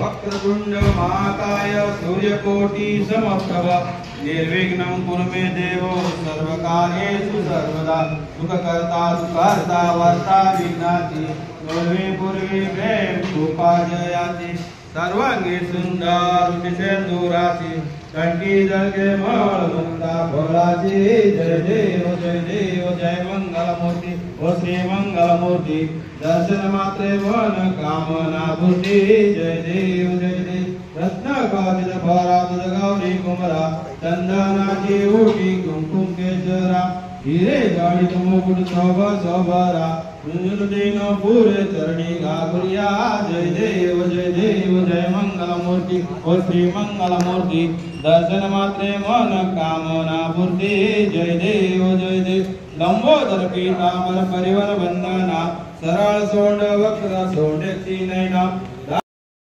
वक्रतुंड महाकाय सूर्यकोटि समप्रभ निर्विघ्नं कुरु मे देव सर्वकार्येषु सर्वदा सुखकर्ता सुखहर्ता वर्ता विघ्नाति पूर्वे प्रेम उपाजयाति सर्वांगी सुंदर सिंदूराची कंठी जगे मुक्ता भोलाची जय देव जय मंगलमूर्ति ओ श्री मंगलमूर्ति दर्शन मात्रे मन कामना पूर्ति जय देव रत्न कादित भरात गौरी कुमरा चंदनाची उटी कुंकुम केशरा हिरे गाडित मुकुट शोभरा दिन पूरे चरणी घाघरिया जय देव जय मंगलमूर्ति ओ श्री मंगलमूर्ति दर्शन मात्रे मन कामना पूर्ति जय देव लंबोदर पीतांबर परिवर वंदना सरल सोंड वक्र सोंड नैना